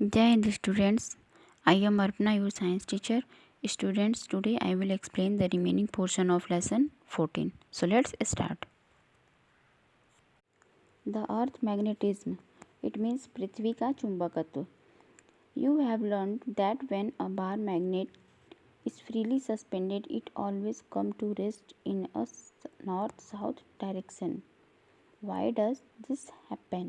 Jai Hind students, I am Arpana, your science teacher. Students, today I will explain the remaining portion of lesson 14. So let's start. The earth magnetism, it means पृथ्वी का चुंबकत्व. You have learned that when a bar magnet is freely suspended, it always comes to rest in a north-south direction. Why does this happen?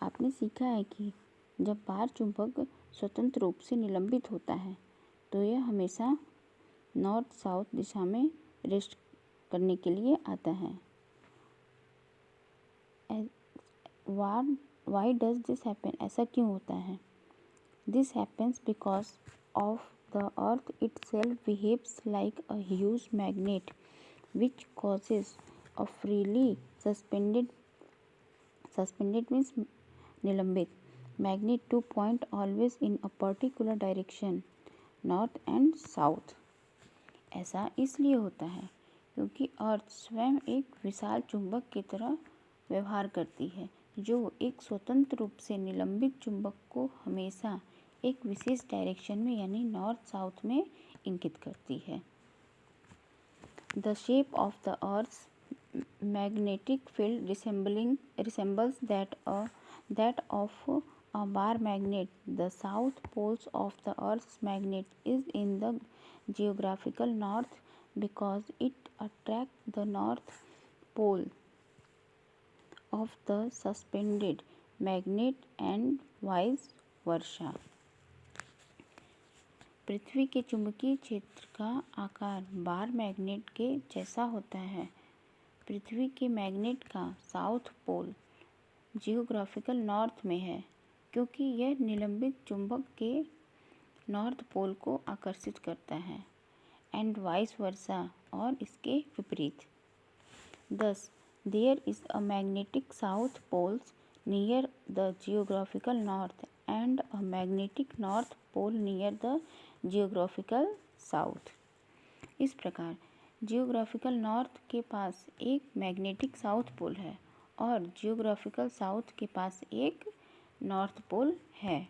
आपने सीखा है कि जब बार चुंबक स्वतंत्र रूप से निलंबित होता है तो यह हमेशा नॉर्थ साउथ दिशा में रेस्ट करने के लिए आता है. वाई डज दिस हैपन, ऐसा क्यों होता है? This happens because of the earth itself behaves like a huge magnet which causes a freely suspended means निलंबित magnet to point always in a particular direction, north and south. ऐसा इसलिए होता है क्योंकि अर्थ स्वयं एक विशाल चुंबक की तरह व्यवहार करती है जो एक स्वतंत्र रूप से निलंबित चुंबक को हमेशा एक विशेष डायरेक्शन में यानी नॉर्थ साउथ में इंगित करती है. The shape of the Earth's magnetic field resembles that of a bar magnet. The south poles of the Earth's magnet is in the geographical north because it attracts the north pole of the suspended magnet and vice versa. पृथ्वी के चुंबकीय क्षेत्र का आकार bar magnet के जैसा होता है. पृथ्वी के मैग्नेट का साउथ पोल जियोग्राफिकल नॉर्थ में है क्योंकि यह निलंबित चुंबक के नॉर्थ पोल को आकर्षित करता है, एंड वाइस वर्सा और इसके विपरीत. Thus, there is a magnetic south poles near the geographical north and a magnetic north pole near the geographical south. इस प्रकार जियोग्राफिकल नॉर्थ के पास एक मैग्नेटिक साउथ पोल है और जियोग्राफिकल साउथ के पास एक नॉर्थ पोल है.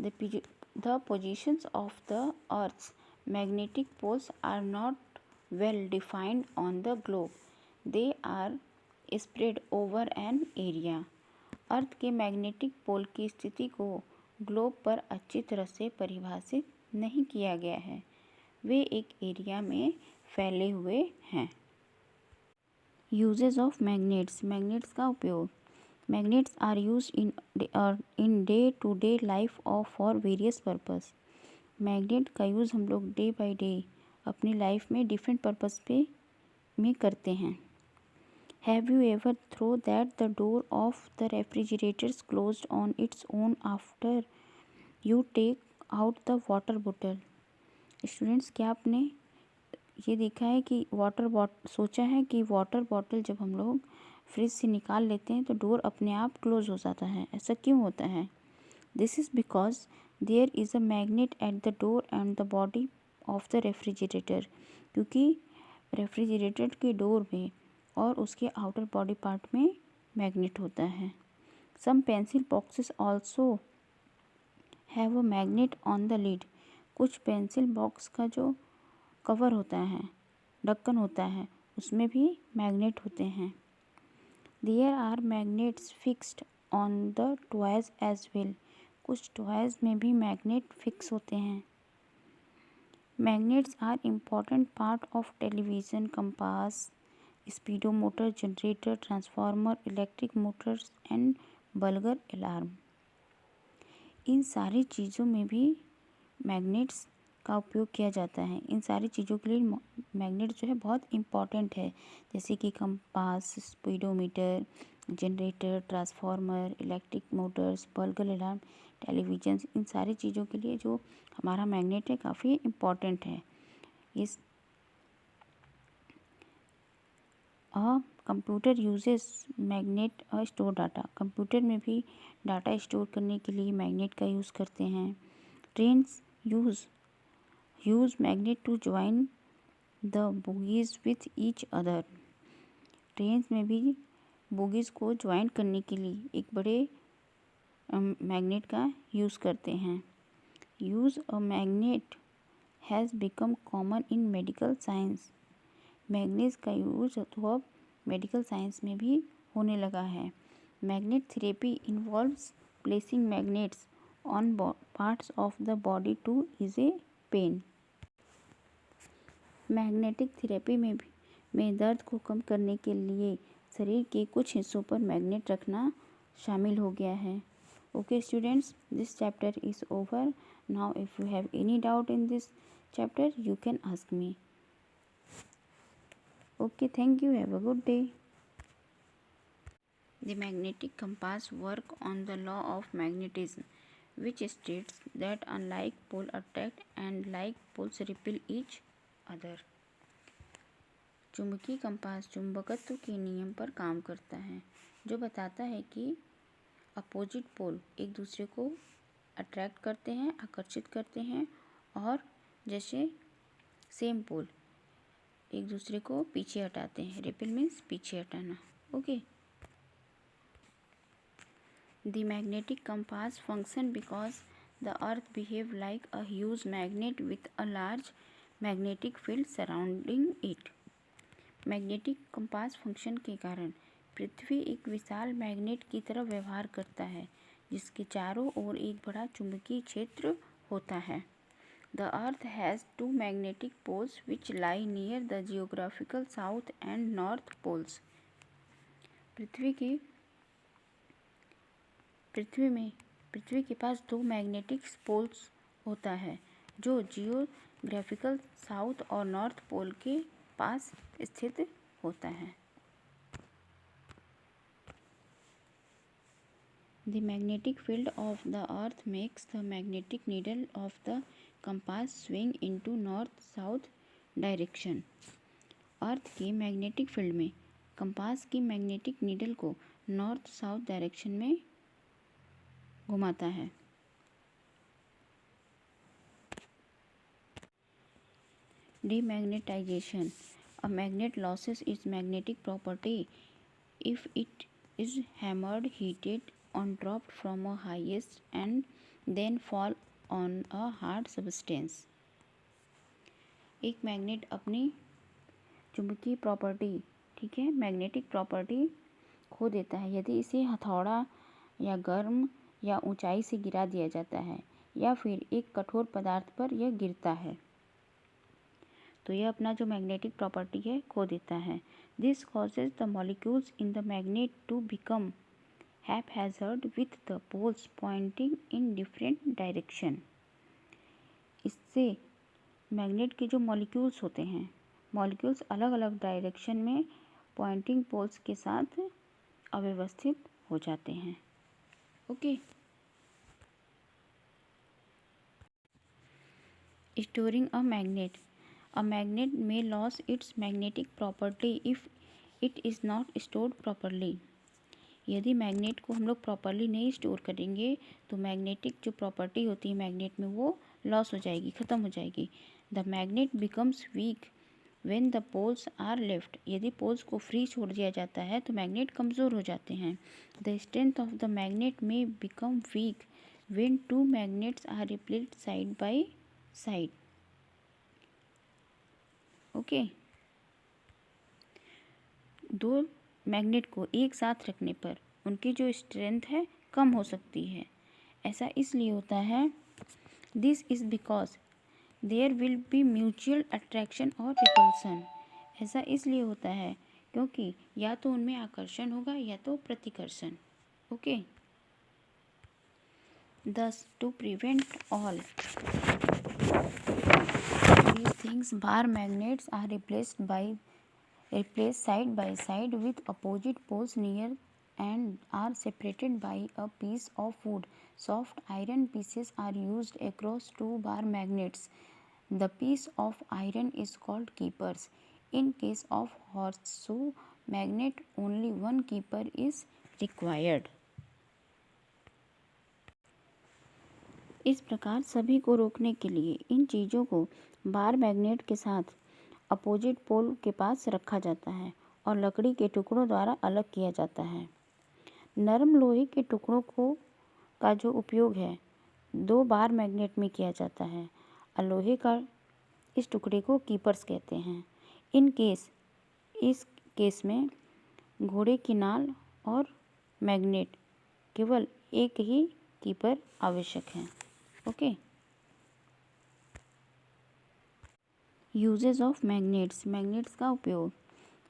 The positions of the Earth's magnetic poles are not well defined on the globe. They are spread over an area. अर्थ के मैग्नेटिक पोल की स्थिति को ग्लोब पर अच्छी तरह से परिभाषित नहीं किया गया है. वे एक एरिया में फैले हुए हैं. यूजेज ऑफ मैग्नेट्स, मैग्नेट्स का उपयोग. Magnets are use in day to day life of for various purpose. Magnet का यूज़ हम लोग डे बाय डे अपनी लाइफ में डिफरेंट पर्पस पे में करते हैं. Have you ever throw that the door of the refrigerators closed on its own after you take out the water बोतल. स्टूडेंट्स, क्या आपने ये देखा है कि सोचा है कि वाटर बॉटल जब हम लोग फ्रिज से निकाल लेते हैं तो डोर अपने आप क्लोज हो जाता है. ऐसा क्यों होता है? This is because there is a magnet at the door and the body of the refrigerator. क्योंकि रेफ्रिजरेटर के डोर में और उसके आउटर बॉडी पार्ट में मैग्नेट होता है. Some pencil boxes also have a magnet on the lid. कुछ pencil box का जो कवर होता है, ढक्कन होता है, उसमें भी मैग्नेट होते हैं. There are magnets fixed on the toys as well. कुछ टॉयज में भी मैग्नेट फिक्स होते हैं. Magnets are important part of television, compass, speedometer, generator, transformer, electric motors and burglar alarm. इन सारी चीज़ों में भी मैग्नेट्स का उपयोग किया जाता है. इन सारी चीज़ों के लिए मैग्नेट जो है बहुत इम्पॉर्टेंट है, जैसे कि compass, speedometer, generator, transformer, electric motors, burglar alarm, television. इन सारी चीज़ों के लिए जो हमारा मैग्नेट है काफ़ी इम्पॉर्टेंट है. इस computer uses magnet store data. Computer में भी डाटा स्टोर करने के लिए मैग्नेट का यूज़ करते हैं. Trains use magnet to join the bogies with each other. Trains में भी बोगीज़ को ज्वाइन करने के लिए एक बड़े मैग्नेट का यूज़ करते हैं। Use a magnet has become common in medical science. Magnets का यूज तो अब मेडिकल साइंस में भी होने लगा है। Magnet therapy involves placing magnets on parts of the body to ease a pain. Magnetic therapy में दर्द को कम करने के लिए शरीर के कुछ हिस्सों पर मैग्नेट रखना शामिल हो गया है। Okay students, this chapter is over now. If you have any doubt in this chapter you can ask me. Okay, thank you. Have a good day. The magnetic compass work on the law of magnetism, which states that unlike pole attract and like poles repel each other. चुंबकीय compass चुंबकत्व के नियम पर काम करता है, जो बताता है कि अपोजिट पोल एक दूसरे को अट्रैक्ट करते हैं, आकर्षित करते हैं, और जैसे सेम पोल एक दूसरे को पीछे हटाते हैं। रिपेल मीन्स पीछे हटाना। Okay. The magnetic compass function because the earth behave like a huge magnet with a large magnetic field surrounding it. Magnetic compass function के कारण पृथ्वी एक विशाल मैग्नेट की तरह व्यवहार करता है, जिसके चारों ओर एक बड़ा चुंबकीय क्षेत्र होता है। The Earth has two magnetic poles which lie near the geographical south and north poles. पृथ्वी के पास दो मैग्नेटिक पोल्स होता है जो जियोग्राफिकल साउथ और नॉर्थ पोल के पास स्थित होता है। The magnetic field of the earth makes the magnetic needle of the compass swing into north-south direction. अर्थ के मैग्नेटिक फील्ड में कंपास की मैग्नेटिक नीडल को नॉर्थ साउथ डायरेक्शन में घुमाता है। Demagnetization. A magnet loses its magnetic property if it is hammered, heated, or dropped from a highest and then fall on a hard substance. एक magnet अपनी चुंबकीय property, ठीक है, magnetic property खो देता है यदि इसे हथौड़ा या गर्म या ऊंचाई से गिरा दिया जाता है या फिर एक कठोर पदार्थ पर यह गिरता है, तो यह अपना जो मैग्नेटिक प्रॉपर्टी है खो देता है। This causes the molecules in the magnet to become haphazard with the poles pointing in different direction. इससे मैग्नेट के जो मॉलिक्यूल्स होते हैं, मॉलिक्यूल्स अलग अलग डायरेक्शन में पॉइंटिंग पोल्स के साथ अव्यवस्थित हो जाते हैं। Okay. Storing a magnet. A magnet may lose its magnetic property if it is not stored properly. यदि मैग्नेट को हम लोग प्रॉपरली नहीं स्टोर करेंगे तो मैग्नेटिक जो प्रॉपर्टी होती है मैग्नेट में वो लॉस हो जाएगी, ख़त्म हो जाएगी। The magnet becomes weak when the poles are left. यदि पोल्स को फ्री छोड़ दिया जाता है तो मैग्नेट कमज़ोर हो जाते हैं। The strength of the magnet may become weak when two magnets are replaced side by side. Okay. दो मैग्नेट को एक साथ रखने पर उनकी जो स्ट्रेंथ है कम हो सकती है। ऐसा इसलिए होता है, this is because there will be mutual attraction और रिपल्सन. ऐसा इसलिए होता है क्योंकि या तो उनमें आकर्षण होगा या तो प्रतिकर्षण. Okay. Thus, to prevent all these things, bar magnets are replaced side by side with opposite poles near and are separated by a piece of wood. Soft iron pieces are used across two bar magnets. The piece of iron is called keepers. In case of horseshoe magnet, only one keeper is required. इस प्रकार सभी को रोकने के लिए इन चीज़ों को bar magnet के साथ अपोजिट पोल के पास रखा जाता है और लकड़ी के टुकड़ों द्वारा अलग किया जाता है। नरम लोहे के टुकड़ों का जो उपयोग है 2 बार मैग्नेट में किया जाता है और लोहे का इस टुकड़े को कीपर्स कहते हैं। इस केस में घोड़े की नाल और मैग्नेट केवल एक ही कीपर आवश्यक है। Okay. Uses of magnets. Magnets का उपयोग।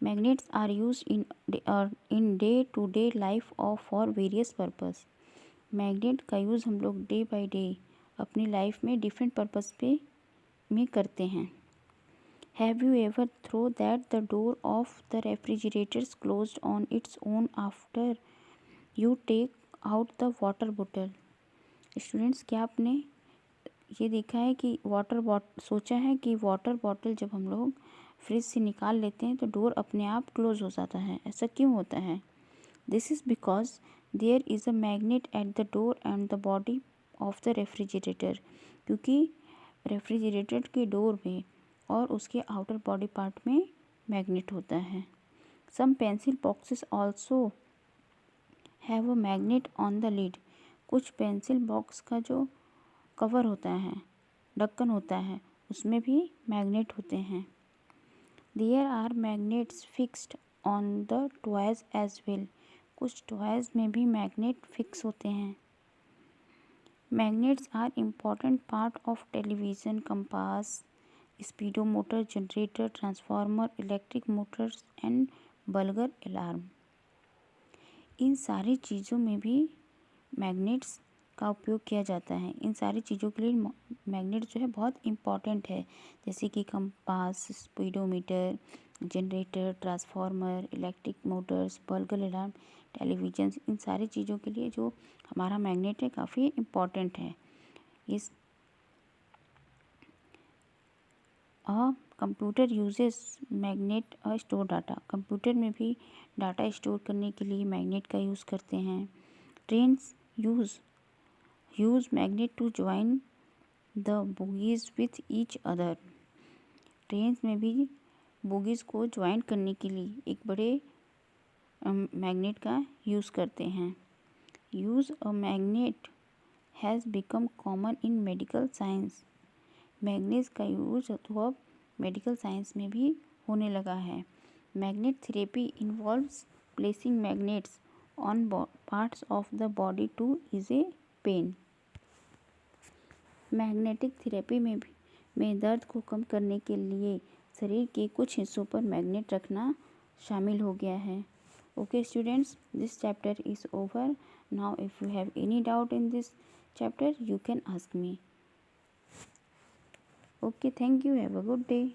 Magnets are use in day to day life of for various purpose. Magnet का यूज़ हम लोग डे बाय डे अपनी लाइफ में डिफरेंट पर्पस पे में करते हैं। Have you ever throw that the door of the refrigerators closed on its own after you take out the water बोतल। स्टूडेंट्स, क्या आपने ये देखा है कि सोचा है कि वाटर बॉटल जब हम लोग फ्रिज से निकाल लेते हैं तो डोर अपने आप क्लोज हो जाता है। ऐसा क्यों होता है? This is because there is a magnet at the door and the body of the refrigerator. क्योंकि रेफ्रिजरेटर के डोर में और उसके आउटर बॉडी पार्ट में मैग्नेट होता है। Some pencil boxes also have a magnet on the lid. कुछ pencil box का जो कवर होता है, ढक्कन होता है, उसमें भी मैग्नेट होते हैं। There are magnets fixed on the toys as well. कुछ टॉयज में भी मैग्नेट फिक्स होते हैं। Magnets are important part of television, compass, speedometer, generator, transformer, electric motors and burglar alarm. इन सारी चीज़ों में भी मैग्नेट्स का उपयोग किया जाता है। इन सारी चीज़ों के लिए मैग्नेट जो है बहुत इम्पॉर्टेंट है, जैसे कि compass, speedometer, generator, transformer, electric motors, burglar alarm, television. इन सारी चीज़ों के लिए जो हमारा मैग्नेट है काफ़ी इम्पॉर्टेंट है। इस computer uses magnet store data. Computer में भी डाटा स्टोर करने के लिए मैग्नेट का यूज़ करते हैं। Trains use magnet to join the bogies with each other. Trains में भी बोगीज को ज्वाइन करने के लिए एक बड़े मैग्नेट का यूज़ करते हैं। Use a magnet has become common in medical science. Magnets का यूज तो अब मेडिकल साइंस में भी होने लगा है। Magnet therapy involves placing magnets on parts of the body to ease a pain. Magnetic therapy में दर्द को कम करने के लिए शरीर के कुछ हिस्सों पर मैग्नेट रखना शामिल हो गया है। Okay students, this chapter is over. Now if you have any doubt in this chapter you can ask me. Okay, thank you. Have a good day.